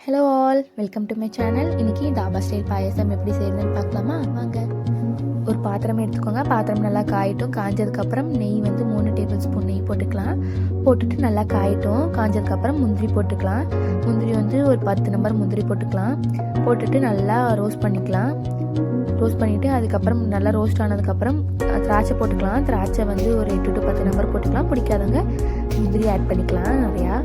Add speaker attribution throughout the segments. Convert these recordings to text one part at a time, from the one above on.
Speaker 1: Hello all, welcome to my channel. இன்றைக்கி dhaba style பாயசம் எப்படி செய்யறதுன்னு பார்க்கலாமா? வாங்க. ஒரு பாத்திரம் எடுத்துக்கோங்க. பாத்திரம் நல்லா காயட்டும். காஞ்சதுக்கப்புறம் நெய் வந்து 3 டேபிள் ஸ்பூன் நெய் போட்டுக்கலாம். போட்டுட்டு நல்லா காயட்டும். காஞ்சதுக்கப்புறம் முந்திரி போட்டுக்கலாம். முந்திரி வந்து ஒரு 10 நம்பர் முந்திரி போட்டுக்கலாம். போட்டுட்டு நல்லா ரோஸ்ட் பண்ணிக்கலாம். ரோஸ்ட் பண்ணிவிட்டு அதுக்கப்புறம் நல்லா ரோஸ்ட் ஆனதுக்கப்புறம் திராட்சை போட்டுக்கலாம். திராட்சை வந்து ஒரு 8 to 10 நம்பர் போட்டுக்கலாம். பிடிக்காதவங்க முந்திரி ஆட் பண்ணிக்கலாம் நிறையா.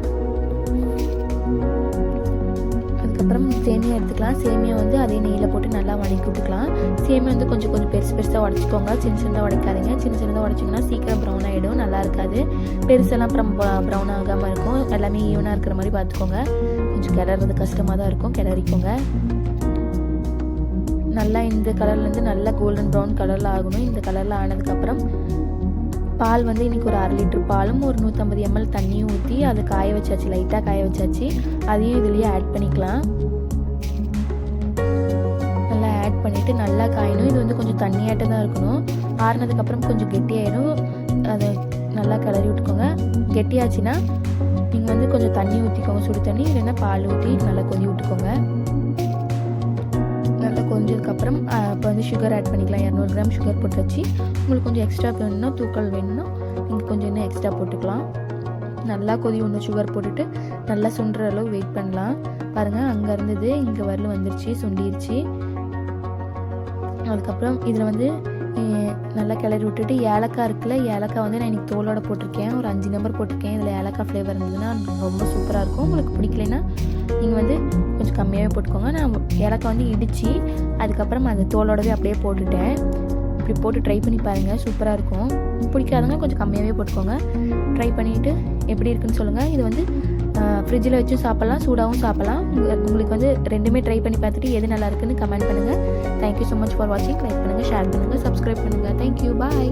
Speaker 1: அதுக்கப்புறம் சேமியா எடுத்துக்கலாம். சேமியா வந்து அதே நெய்யில் போட்டு நல்லா வதக்கி விட்டுக்கலாம். சேமியா வந்து கொஞ்சம் பெருசாக உடச்சிக்கோங்க. சின்னதாக உடைக்காதீங்க. சின்னதாக உடைச்சிங்கன்னா சீக்கிரம் ப்ரௌன் ஆகிடும், நல்லா இருக்காது. பெருசெல்லாம் அப்புறம் ப்ரௌன் ஆகாமல் இருக்கும். எல்லாமே ஈவனாக இருக்கிற மாதிரி பார்த்துக்கோங்க. கொஞ்சம் கிளறது கஷ்டமாக தான் இருக்கும், கிளறிக்கோங்க. நல்லா இந்த கலர்லேருந்து நல்லா கோல்டன் ப்ரௌன் கலரில் ஆகணும். இந்த கலரில் ஆனதுக்கப்புறம் பால் வந்து இன்றைக்கி ஒரு 1/2 லிட்டர் பாலும் ஒரு 150 ml தண்ணியும் ஊற்றி அதை காய வச்சாச்சு, லைட்டாக காய வச்சாச்சு. அதையும் இதுலேயே ஆட் பண்ணிக்கலாம். நல்லா ஆட் பண்ணிவிட்டு நல்லா காயணும். இது வந்து கொஞ்சம் தண்ணியாட்ட தான் இருக்கணும். ஆறுனதுக்கப்புறம் கொஞ்சம் கெட்டியாயிடும். அதை நல்லா கிளறி விட்டுக்கோங்க. கெட்டியாச்சுன்னா நீங்கள் வந்து கொஞ்சம் தண்ணி ஊற்றிக்கோங்க, சுடு தண்ணி, இல்லைன்னா பால் ஊற்றி நல்லா கொதி விட்டுக்கோங்க. நல்லா கொஞ்சதுக்கப்புறம் இப்போ வந்து சுகர் ஆட் பண்ணிக்கலாம். 200 கிராம் சுகர் போட்டு வச்சு, உங்களுக்கு கொஞ்சம் எக்ஸ்ட்ரா வேணும்னா தூக்கல் வேணும்னா நீங்கள் கொஞ்சம் இன்னும் எக்ஸ்ட்ரா போட்டுக்கலாம். நல்லா கொதி ஒன்று சுகர் போட்டுட்டு நல்லா சுண்டுற அளவு வெயிட் பண்ணலாம். பாருங்கள், அங்கே இருந்தது இங்கே வரல வந்துருச்சு, சுண்டிருச்சு. அதுக்கப்புறம் இதில் வந்து நல்லா கிளறி விட்டுட்டு ஏலக்காய் இருக்குல்ல, ஏலக்காய் வந்து நான் இன்றைக்கி தோலோட போட்டிருக்கேன். ஒரு 5 நம்பர் போட்டிருக்கேன். இதில் ஏலக்காய் ஃப்ளேவர் இருந்ததுன்னா ரொம்ப சூப்பராக இருக்கும். உங்களுக்கு பிடிக்கலைன்னா நீங்கள் வந்து கொஞ்சம் கம்மியாகவே போட்டுக்கோங்க. நான் ஏலக்காய் வந்து இடித்து அதுக்கப்புறம் அந்த தோலோடவே அப்படியே போட்டுட்டேன். இப்படி போட்டு ட்ரை பண்ணி பாருங்கள், சூப்பராக இருக்கும். பிடிக்காதவங்க கொஞ்சம் கம்மியாகவே போட்டுக்கோங்க. ட்ரை பண்ணிவிட்டு எப்படி இருக்குன்னு சொல்லுங்கள். இது வந்து ஃப்ரிட்ஜில் வச்சும் சாப்பிட்லாம், சூடாகவும் சாப்பிட்லாம். உங்களுக்கு வந்து ரெண்டுமே ட்ரை பண்ணி பார்த்துட்டு எது நல்லா இருக்குன்னு கமெண்ட் பண்ணுங்கள். தேங்க்யூ ஸோ மச் ஃபார் வாட்சிங். லைக் பண்ணுங்கள், ஷேர் பண்ணுங்கள், சப்ஸ்கிரைப் பண்ணுங்கள். தேங்க்யூ, பாய்.